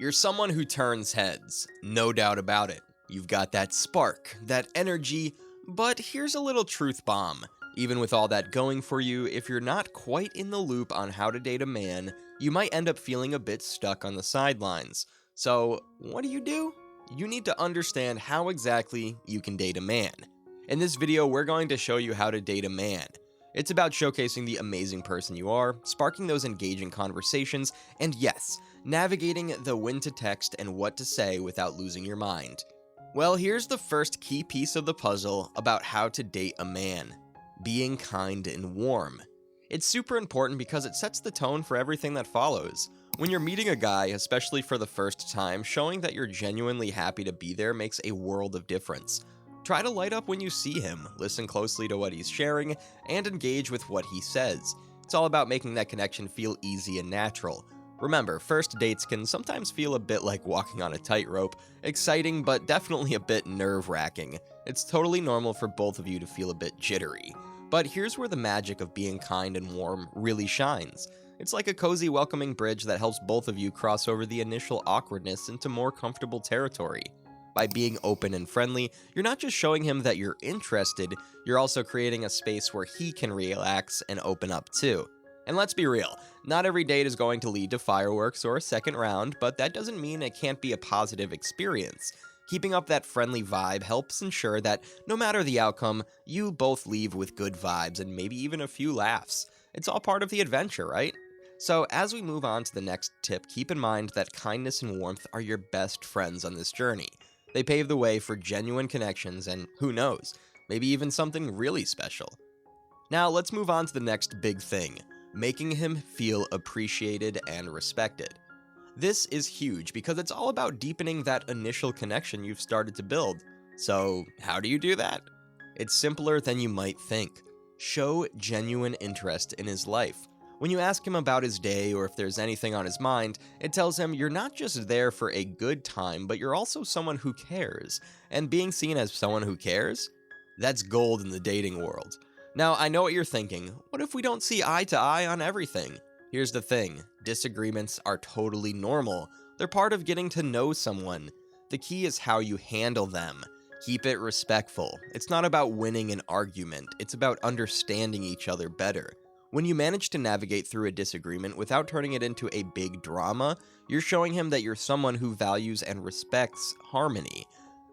You're someone who turns heads, no doubt about it. You've got that spark, that energy, but here's a little truth bomb. Even with all that going for you, if you're not quite in the loop on how to date a man, you might end up feeling a bit stuck on the sidelines. So, what do? You need to understand how exactly you can date a man. In this video, we're going to show you how to date a man. It's about showcasing the amazing person you are, sparking those engaging conversations, and yes, navigating the when to text and what to say without losing your mind. Well, here's the first key piece of the puzzle about how to date a man: being kind and warm. It's super important because it sets the tone for everything that follows. When you're meeting a guy, especially for the first time, showing that you're genuinely happy to be there makes a world of difference. Try to light up when you see him, listen closely to what he's sharing, and engage with what he says. It's all about making that connection feel easy and natural. Remember, first dates can sometimes feel a bit like walking on a tightrope, exciting but definitely a bit nerve-wracking. It's totally normal for both of you to feel a bit jittery. But here's where the magic of being kind and warm really shines. It's like a cozy, welcoming bridge that helps both of you cross over the initial awkwardness into more comfortable territory. By being open and friendly, you're not just showing him that you're interested, you're also creating a space where he can relax and open up too. And let's be real, not every date is going to lead to fireworks or a second round, but that doesn't mean it can't be a positive experience. Keeping up that friendly vibe helps ensure that no matter the outcome, you both leave with good vibes and maybe even a few laughs. It's all part of the adventure, right? So as we move on to the next tip, keep in mind that kindness and warmth are your best friends on this journey. They pave the way for genuine connections and, who knows, maybe even something really special. Now let's move on to the next big thing: making him feel appreciated and respected. This is huge because it's all about deepening that initial connection you've started to build. So, how do you do that? It's simpler than you might think. Show genuine interest in his life. When you ask him about his day or if there's anything on his mind, it tells him you're not just there for a good time, but you're also someone who cares. And being seen as someone who cares? That's gold in the dating world. Now, I know what you're thinking. What if we don't see eye to eye on everything? Here's the thing: disagreements are totally normal. They're part of getting to know someone. The key is how you handle them. Keep it respectful. It's not about winning an argument, it's about understanding each other better. When you manage to navigate through a disagreement without turning it into a big drama, you're showing him that you're someone who values and respects harmony.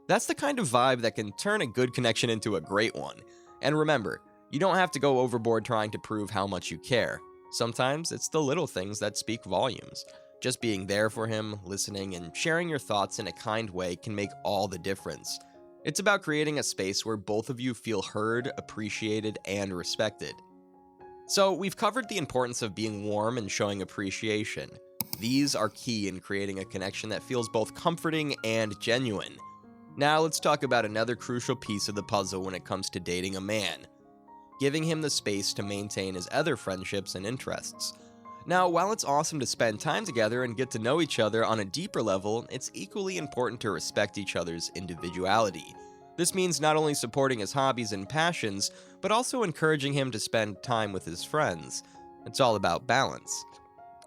That's the kind of vibe that can turn a good connection into a great one. And remember, you don't have to go overboard trying to prove how much you care. Sometimes it's the little things that speak volumes. Just being there for him, listening, and sharing your thoughts in a kind way can make all the difference. It's about creating a space where both of you feel heard, appreciated, and respected. So, we've covered the importance of being warm and showing appreciation. These are key in creating a connection that feels both comforting and genuine. Now, let's talk about another crucial piece of the puzzle when it comes to dating a man: giving him the space to maintain his other friendships and interests. Now, while it's awesome to spend time together and get to know each other on a deeper level, it's equally important to respect each other's individuality. This means not only supporting his hobbies and passions, but also encouraging him to spend time with his friends. It's all about balance.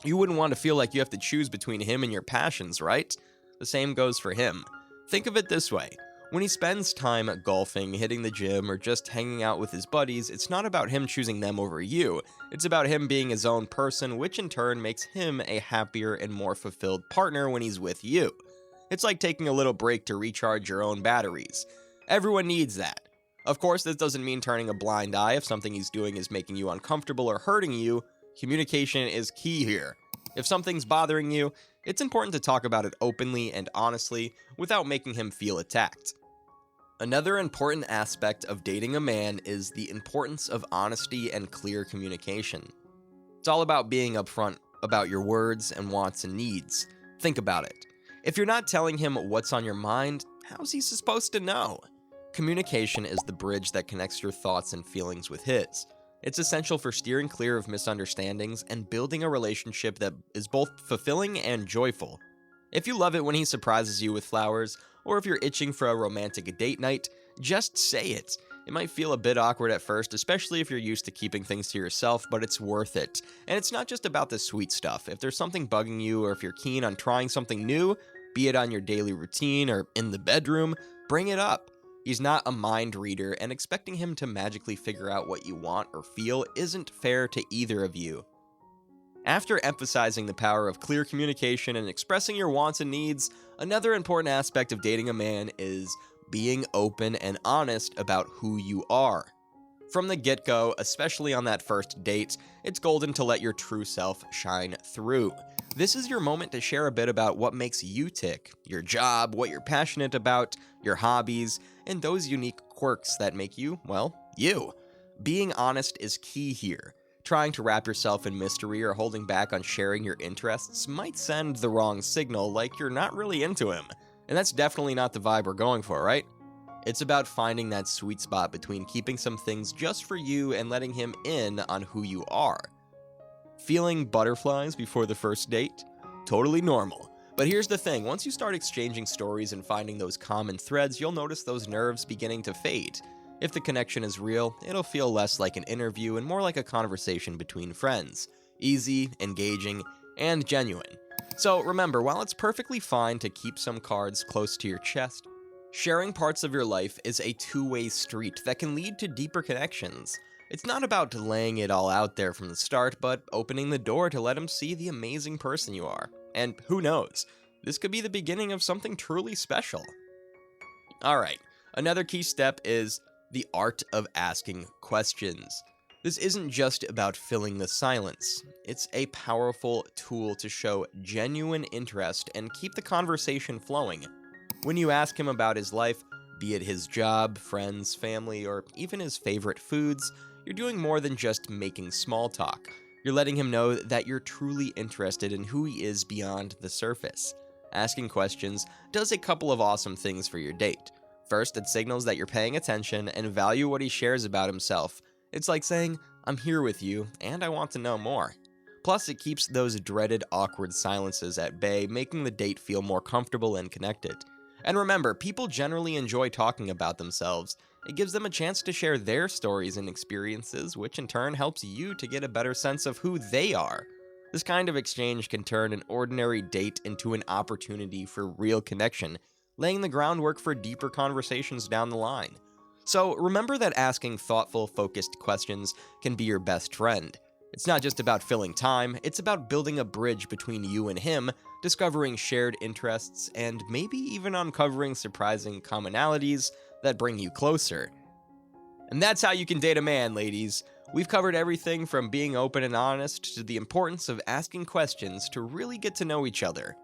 You wouldn't want to feel like you have to choose between him and your passions, right? The same goes for him. Think of it this way: when he spends time golfing, hitting the gym, or just hanging out with his buddies, it's not about him choosing them over you. It's about him being his own person, which in turn makes him a happier and more fulfilled partner when he's with you. It's like taking a little break to recharge your own batteries. Everyone needs that. Of course, this doesn't mean turning a blind eye if something he's doing is making you uncomfortable or hurting you. Communication is key here. If something's bothering you, it's important to talk about it openly and honestly without making him feel attacked. Another important aspect of dating a man is the importance of honesty and clear communication. It's all about being upfront about your words and wants and needs. Think about it. If you're not telling him what's on your mind, how's he supposed to know? Communication is the bridge that connects your thoughts and feelings with his. It's essential for steering clear of misunderstandings and building a relationship that is both fulfilling and joyful. If you love it when he surprises you with flowers, or if you're itching for a romantic date night, just say it. It might feel a bit awkward at first, especially if you're used to keeping things to yourself, but it's worth it. And it's not just about the sweet stuff. If there's something bugging you, or if you're keen on trying something new, be it on your daily routine or in the bedroom, bring it up. He's not a mind reader, and expecting him to magically figure out what you want or feel isn't fair to either of you. After emphasizing the power of clear communication and expressing your wants and needs, another important aspect of dating a man is being open and honest about who you are. From the get-go, especially on that first date, it's golden to let your true self shine through. This is your moment to share a bit about what makes you tick, your job, what you're passionate about, your hobbies, and those unique quirks that make you, well, you. Being honest is key here. Trying to wrap yourself in mystery or holding back on sharing your interests might send the wrong signal, like you're not really into him. And that's definitely not the vibe we're going for, right? It's about finding that sweet spot between keeping some things just for you and letting him in on who you are. Feeling butterflies before the first date? Totally normal. But here's the thing, once you start exchanging stories and finding those common threads, you'll notice those nerves beginning to fade. If the connection is real, it'll feel less like an interview and more like a conversation between friends. Easy, engaging, and genuine. So remember, while it's perfectly fine to keep some cards close to your chest, sharing parts of your life is a two-way street that can lead to deeper connections. It's not about laying it all out there from the start, but opening the door to let him see the amazing person you are. And who knows, this could be the beginning of something truly special. Alright, another key step is the art of asking questions. This isn't just about filling the silence. It's a powerful tool to show genuine interest and keep the conversation flowing. When you ask him about his life, be it his job, friends, family, or even his favorite foods, you're doing more than just making small talk. You're letting him know that you're truly interested in who he is beyond the surface. Asking questions does a couple of awesome things for your date. First, it signals that you're paying attention and value what he shares about himself. It's like saying, I'm here with you, and I want to know more. Plus, it keeps those dreaded awkward silences at bay, making the date feel more comfortable and connected. And remember, people generally enjoy talking about themselves. It gives them a chance to share their stories and experiences, which in turn helps you to get a better sense of who they are. This kind of exchange can turn an ordinary date into an opportunity for real connection, laying the groundwork for deeper conversations down the line. So remember that asking thoughtful, focused questions can be your best friend. It's not just about filling time, it's about building a bridge between you and him, discovering shared interests, and maybe even uncovering surprising commonalities that bring you closer. And that's how you can date a man, ladies. We've covered everything from being open and honest to the importance of asking questions to really get to know each other.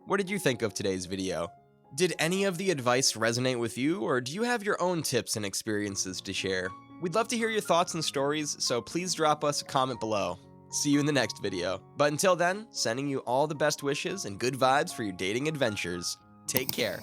What did you think of today's video? Did any of the advice resonate with you, or do you have your own tips and experiences to share? We'd love to hear your thoughts and stories, so please drop us a comment below. See you in the next video. But until then, sending you all the best wishes and good vibes for your dating adventures. Take care.